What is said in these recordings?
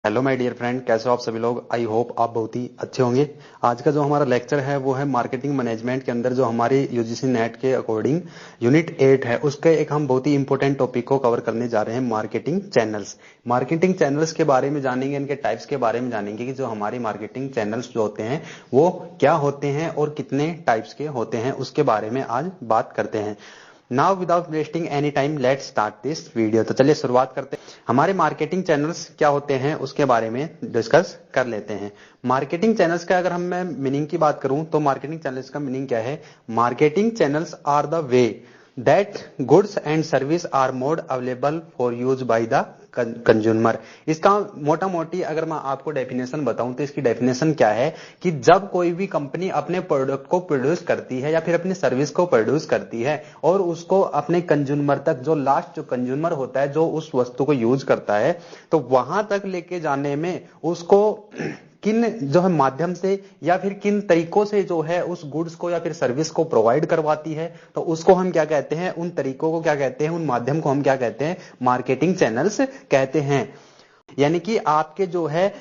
Hello my dear friend, कैसे हो आप सभी लोग। आई होप आप बहुत ही अच्छे होंगे। आज का जो हमारा लेक्चर है वो है मार्केटिंग मैनेजमेंट के अंदर जो हमारी यूजीसी नेट के अकॉर्डिंग यूनिट 8 है, उसके एक हम बहुत ही इंपॉर्टेंट टॉपिक को कवर करने जा रहे हैं, मार्केटिंग चैनल्स। मार्केटिंग चैनल्स के बारे में जानेंगे, इनके टाइप्स के बारे में जानेंगे कि जो हमारी मार्केटिंग चैनल्स जो होते हैं वो क्या होते हैं और कितने टाइप्स के होते हैं, उसके बारे में आज बात करते हैं। Now without wasting any time let's start this video. तो चलिए शुरुआत करते हैं। हमारे मार्केटिंग चैनल्स क्या होते हैं उसके बारे में डिस्कस कर लेते हैं। मार्केटिंग चैनल्स का अगर मैं मीनिंग की बात करूं तो मार्केटिंग चैनल्स का मीनिंग क्या है। Marketing channels are the way that goods and service are made available for use by the consumer. इसका मोटा मोटी अगर मैं आपको डेफिनेशन बताऊं तो इसकी डेफिनेशन क्या है कि जब कोई भी कंपनी अपने प्रोडक्ट को प्रोड्यूस करती है या फिर अपनी सर्विस को प्रोड्यूस करती है और उसको अपने कंज्यूमर तक, जो लास्ट जो कंज्यूमर होता है जो उस वस्तु को यूज करता है, तो वहां तक लेके जाने में उसको किन जो है माध्यम से या फिर किन तरीकों से जो है उस गुड्स को या फिर सर्विस को प्रोवाइड करवाती है, तो उसको हम क्या कहते हैं, उन तरीकों को क्या कहते हैं, उन माध्यम को हम क्या कहते हैं, मार्केटिंग चैनल्स कहते हैं। यानी कि आपके जो है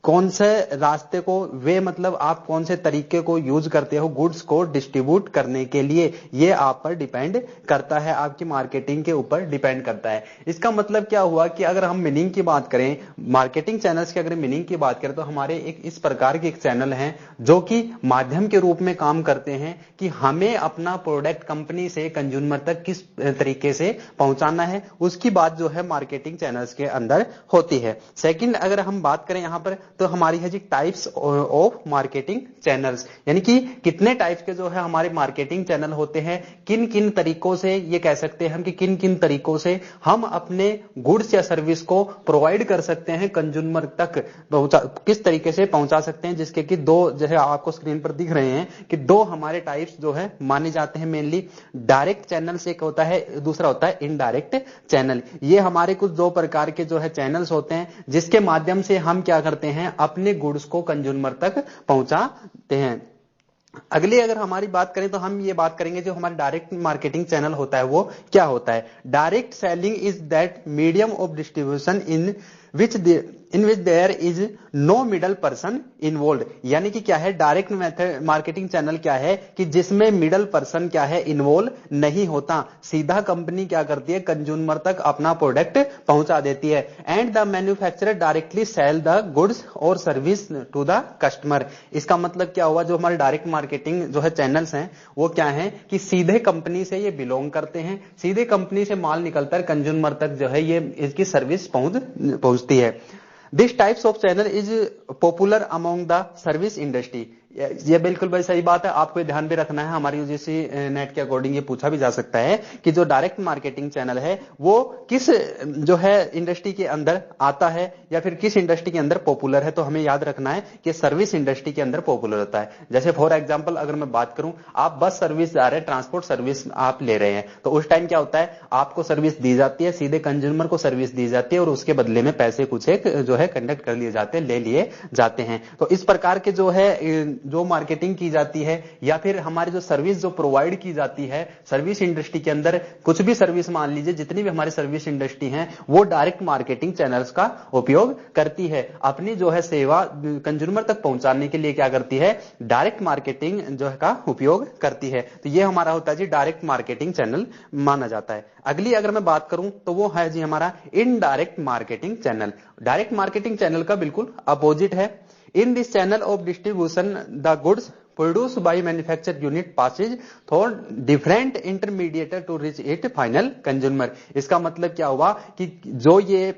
कौन से रास्ते को, वे मतलब आप कौन से तरीके को यूज करते हो गुड्स को डिस्ट्रीब्यूट करने के लिए, ये आप पर डिपेंड करता है, आपकी मार्केटिंग के ऊपर डिपेंड करता है। इसका मतलब क्या हुआ कि अगर हम मीनिंग की बात करें, मार्केटिंग चैनल्स की अगर मीनिंग की बात करें तो हमारे इस प्रकार के एक चैनल हैं जो कि माध्यम के रूप में काम करते हैं कि हमें अपना प्रोडक्ट कंपनी से कंज्यूमर तक किस तरीके से पहुंचाना है, उसकी बात जो है मार्केटिंग चैनल्स के अंदर होती है। सेकंड अगर हम बात करें यहां पर तो हमारी है जी टाइप्स ऑफ मार्केटिंग चैनल्स, यानी कि कितने टाइप्स के जो है हमारे मार्केटिंग चैनल होते हैं, किन किन तरीकों से, ये कह सकते हैं हम कि किन किन तरीकों से हम अपने गुड्स या सर्विस को प्रोवाइड कर सकते हैं कंज्यूमर तक, किस तरीके से पहुंचा सकते हैं, जिसके कि दो जैसे आपको स्क्रीन पर दिख रहे हैं कि दो हमारे टाइप्स जो है माने जाते हैं मेनली। डायरेक्ट चैनल से एक होता है, दूसरा होता है इनडायरेक्ट चैनल। ये हमारे कुछ दो प्रकार के जो है चैनल्स होते हैं जिसके माध्यम से हम क्या करते हैं, अपने गुड्स को कंज्यूमर तक पहुंचाते हैं। अगली अगर हमारी बात करें तो हम ये बात करेंगे जो हमारा डायरेक्ट मार्केटिंग चैनल होता है वो क्या होता है। Direct selling is that medium of distribution in which there is no middle person involve. यानी कि क्या है, डायरेक्ट मेथड मार्केटिंग चैनल क्या है कि जिसमें मिडल पर्सन क्या है, इन्वॉल्व नहीं होता, सीधा कंपनी क्या करती है, कंज्यूमर तक अपना प्रोडक्ट पहुंचा देती है। And the manufacturer directly sell the goods और सर्विस टू द कस्टमर। इसका मतलब क्या हुआ, जो हमारे डायरेक्ट मार्केटिंग जो है चैनल्स हैं वो क्या है कि सीधे कंपनी से ये बिलोंग करते हैं, सीधे कंपनी से माल निकलता है कंज्यूमर तक जो है ये इसकी सर्विस पहुंचती है। This types of channel is popular among the service industry. ये बिल्कुल भाई सही बात है, आपको ध्यान भी रखना है, हमारी यूजीसी नेट के अकॉर्डिंग ये पूछा भी जा सकता है कि जो डायरेक्ट मार्केटिंग चैनल है वो किस जो है इंडस्ट्री के अंदर आता है या फिर किस इंडस्ट्री के अंदर पॉपुलर है। तो हमें याद रखना है कि सर्विस इंडस्ट्री के अंदर पॉपुलर होता है। जैसे फॉर एग्जांपल अगर मैं बात करूं, आप बस सर्विस जा रहे हैं, ट्रांसपोर्ट सर्विस आप ले रहे हैं, तो उस टाइम क्या होता है, आपको सर्विस दी जाती है, सीधे कंज्यूमर को सर्विस दी जाती है और उसके बदले में पैसे कुछ एक जो है कंडक्ट कर लिए जाते हैं, ले लिए जाते हैं। तो इस प्रकार के जो है जो मार्केटिंग की जाती है या फिर हमारी जो सर्विस जो प्रोवाइड की जाती है सर्विस इंडस्ट्री के अंदर, कुछ भी सर्विस मान लीजिए, जितनी भी हमारी सर्विस इंडस्ट्री है वो डायरेक्ट मार्केटिंग चैनल्स का उपयोग करती है, अपनी जो है सेवा कंज्यूमर तक पहुंचाने के लिए क्या करती है, डायरेक्ट मार्केटिंग जो है का उपयोग करती है। तो ये हमारा होता है जी डायरेक्ट मार्केटिंग चैनल माना जाता है। अगली अगर मैं बात करूं तो वो है जी हमारा indirect marketing channel. Direct marketing channel का बिल्कुल अपोजिट है। In this channel of distribution, the goods produced by manufactured unit passes through different intermediator to reach its final consumer। इसका मतलब क्या हुआ कि जो ये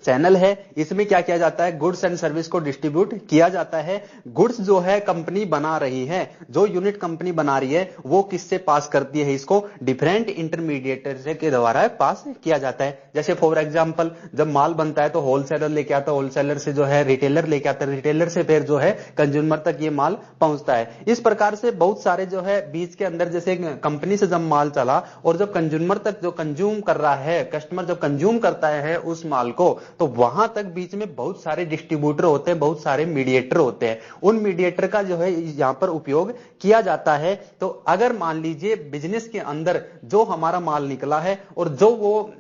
चैनल है इसमें क्या किया जाता है, गुड्स एंड सर्विस को डिस्ट्रीब्यूट किया जाता है। गुड्स जो है कंपनी बना रही है, जो यूनिट कंपनी बना रही है वो किससे पास करती है, इसको डिफरेंट इंटरमीडिएटर के द्वारा पास किया जाता है। जैसे फॉर एग्जांपल जब माल बनता है तो होलसेलर लेके आता है, होलसेलर से जो है रिटेलर लेके आता है, रिटेलर से फिर जो है कंज्यूमर तक ये माल पहुंचता है। इस प्रकार से बहुत सारे जो है बीच के अंदर, जैसे कंपनी से जब माल चला और जब कंज्यूमर तक जो कंज्यूम कर रहा है, कस्टमर जब कंज्यूम करता है उस माल को, तो वहां तक बीच में बहुत सारे डिस्ट्रीब्यूटर होते हैं, बहुत सारे मीडिएटर होते हैं। उन मीडिएटर का जो है यहां पर उपयोग किया जाता है। तो अगर मान लीजिए बिजनेस के अंदर जो हमारा माल निकला है और जो वो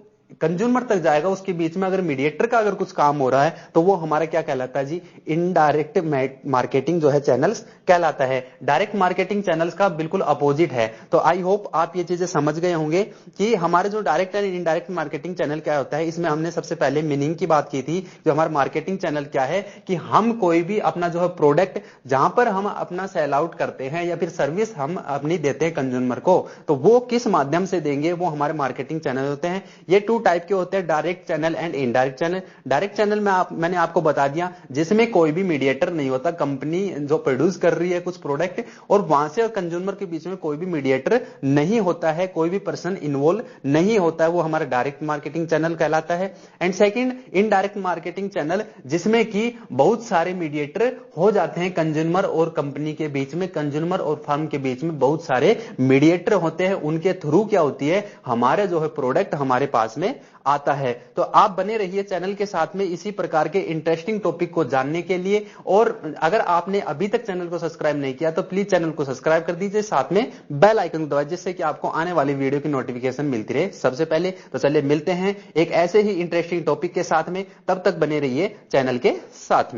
कंज्यूमर तक जाएगा उसके बीच में अगर मीडिएटर का अगर कुछ काम हो रहा है तो वो हमारा क्या कहलाता है जी, इनडायरेक्ट मार्केटिंग जो है चैनल्स कहलाता है। डायरेक्ट मार्केटिंग चैनल्स का बिल्कुल अपोजिट है। तो आई होप आप ये चीजें समझ गए होंगे कि हमारे जो direct and indirect marketing channel क्या होता है। इसमें हमने सबसे पहले मीनिंग की बात की थी। जो हमारा मार्केटिंग चैनल क्या है कि हम कोई भी अपना जो है प्रोडक्ट जहां पर हम अपना सेल आउट करते हैं या फिर सर्विस हम अपनी देते हैं कंज्यूमर को, तो वो किस माध्यम से देंगे, वो हमारे मार्केटिंग चैनल होते हैं। ये टू टाइप के होते हैं, direct channel and indirect channel. Direct channel में मैंने आपको बता दिया जिसमें कोई भी मीडिएटर नहीं होता, कंपनी जो प्रोड्यूस कर रही है कुछ प्रोडक्ट और वहां से कंज्यूमर के बीच में कोई भी मीडिएटर नहीं होता है, कोई भी पर्सन इन्वॉल्व नहीं होता है, वो हमारा डायरेक्ट मार्केटिंग चैनल कहलाता है। And second indirect marketing channel, जिसमें कि बहुत सारे मीडिएटर हो जाते हैं कंज्यूमर और कंपनी के बीच में, कंज्यूमर और फर्म के बीच में बहुत सारे मीडिएटर होते हैं। उनके थ्रू क्या होती है, हमारे जो है प्रोडक्ट हमारे पास में आता है। तो आप बने रहिए चैनल के साथ में इसी प्रकार के इंटरेस्टिंग टॉपिक को जानने के लिए। और अगर आपने अभी तक चैनल को सब्सक्राइब नहीं किया तो प्लीज चैनल को सब्सक्राइब कर दीजिए, साथ में बेल आइकन दबाइए जिससे कि आपको आने वाली वीडियो की नोटिफिकेशन मिलती रहे सबसे पहले। तो चलिए मिलते हैं एक ऐसे ही इंटरेस्टिंग टॉपिक के साथ में, तब तक बने रहिए चैनल के साथ में।